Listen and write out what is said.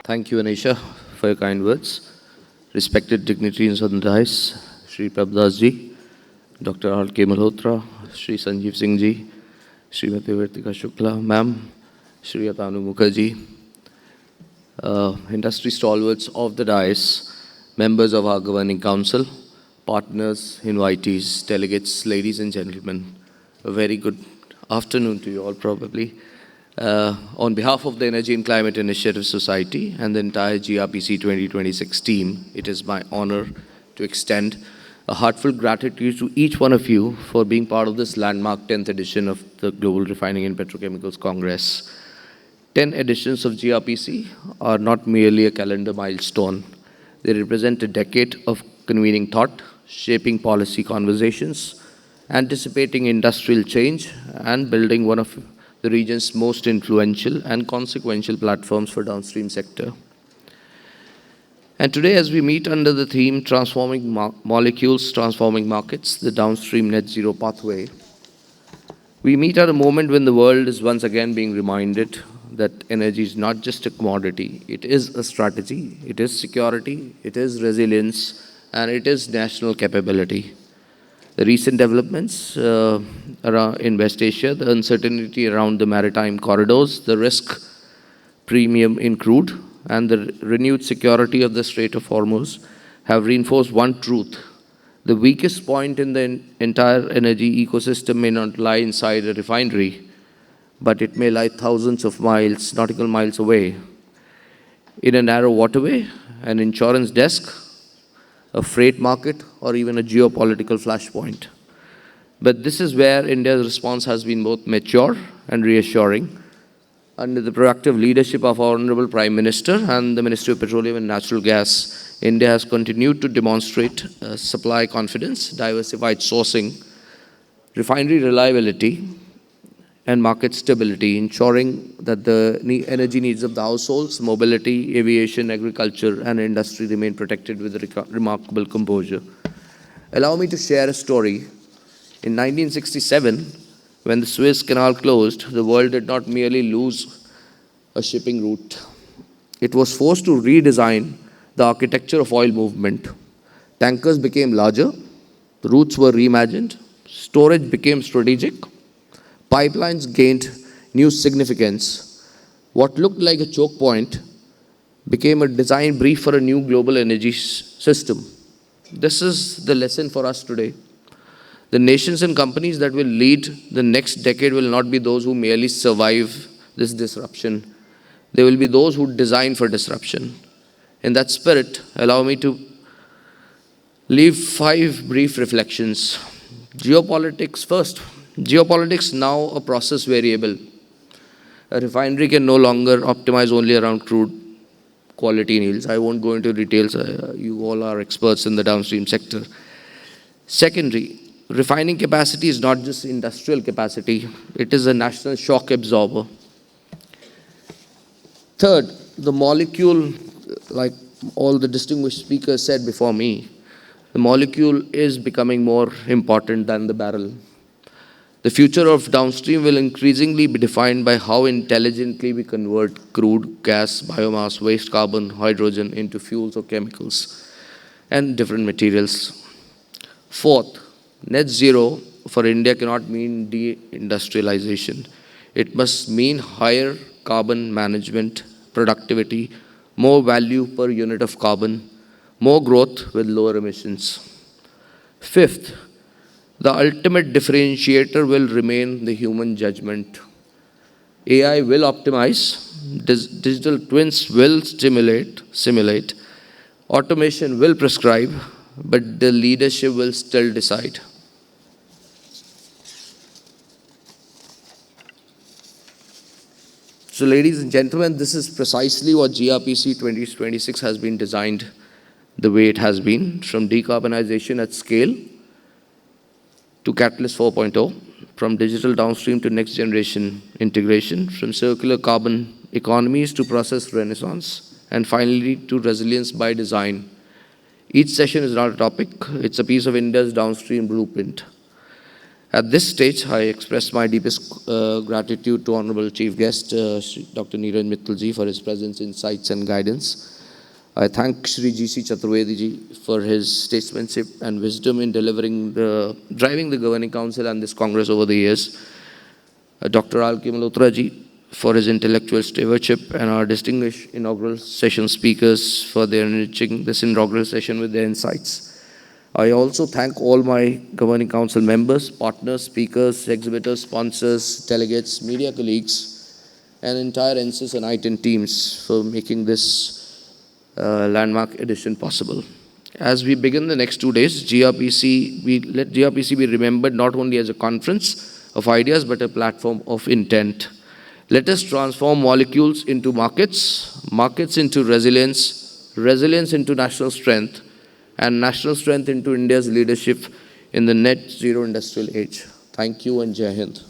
Thank you, Anisha, for your kind words. Respected dignitaries on the dais, Sri Prabhudas ji, Dr. R.K. Malhotra, Sri Sanjeev Singh ji, Srimati Vartika Shukla, ma'am, Sri Atanu Mukherjee, industry stalwarts of the dais, members of our governing council, partners, invitees, delegates, ladies and gentlemen, a very good afternoon to you all probably. On behalf of the Energy and Climate Initiative Society and the entire GRPC 2026 team, it is my honor to extend a heartfelt gratitude to each one of you for being part of this landmark 10th edition of the Global Refining and Petrochemicals Congress. 10 editions of GRPC are not merely a calendar milestone. They represent a decade of convening thought, shaping policy conversations, anticipating industrial change, and building one of the region's most influential and consequential platforms for downstream sector. And today, as we meet under the theme Transforming Molecules, Transforming Markets, the Downstream Net Zero Pathway, we meet at a moment when the world is once again being reminded that energy is not just a commodity, it is a strategy, it is security, it is resilience, and it is national capability. The recent developments around in West Asia, the uncertainty around the maritime corridors, the risk premium in crude, and the renewed security of the Strait of Hormuz have reinforced one truth. The weakest point in the entire energy ecosystem may not lie inside a refinery, but it may lie thousands of miles, nautical miles away, in a narrow waterway, an insurance desk, a freight market, or even a geopolitical flashpoint. But this is where India's response has been both mature and reassuring. Under the proactive leadership of our Honorable Prime Minister and the Ministry of Petroleum and Natural Gas, India has continued to demonstrate supply confidence, diversified sourcing, refinery reliability, and market stability, ensuring that the energy needs of the households, mobility, aviation, agriculture, and industry remain protected with remarkable composure. Allow me to share a story. In 1967, when the Suez Canal closed, the world did not merely lose a shipping route. It was forced to redesign the architecture of oil movement. Tankers became larger, routes were reimagined, storage became strategic, pipelines gained new significance. What looked like a choke point became a design brief for a new global energy system. This is the lesson for us today. The nations and companies that will lead the next decade will not be those who merely survive this disruption. They will be those who design for disruption. In that spirit, allow me to leave 5 brief reflections. Geopolitics first. Geopolitics now a process variable. A refinery can no longer optimize only around crude quality yields. I won't go into details. You all are experts in the downstream sector. Secondary, refining capacity is not just industrial capacity. It is a national shock absorber. Third, the molecule, like all the distinguished speakers said before me, the molecule is becoming more important than the barrel. The future of downstream will increasingly be defined by how intelligently we convert crude, gas, biomass, waste carbon, hydrogen into fuels or chemicals and different materials. Fourth, net zero for India cannot mean deindustrialization. It must mean higher carbon management, productivity, more value per unit of carbon, more growth with lower emissions. Fifth, the ultimate differentiator will remain the human judgment. AI will optimize, digital twins will simulate, automation will prescribe, but the leadership will still decide. So, ladies and gentlemen, this is precisely what GRPC 2026 has been designed the way it has been, from decarbonization at scale to Catalyst 4.0, from digital downstream to next generation integration, from circular carbon economies to process renaissance, and finally to resilience by design. Each session is not a topic, it's a piece of India's downstream blueprint. At this stage, I express my deepest gratitude to Honorable Chief Guest, Shri Dr. Neeraj Mittalji, for his presence, insights, and guidance. I thank Shri G.C. Chaturvedi ji for his statesmanship and wisdom in driving the Governing Council and this Congress over the years. Dr. R.K. Malhotra ji for his intellectual stewardship, and our distinguished inaugural session speakers for their enriching this inaugural session with their insights. I also thank all my Governing Council members, partners, speakers, exhibitors, sponsors, delegates, media colleagues, and entire NSIS and ITIN teams for making this landmark edition possible. As we begin the next 2 days, let GRPC be remembered not only as a conference of ideas, but a platform of intent. Let us transform molecules into markets, markets into resilience, resilience into national strength, and national strength into India's leadership in the net zero industrial age. Thank you and Jai Hind.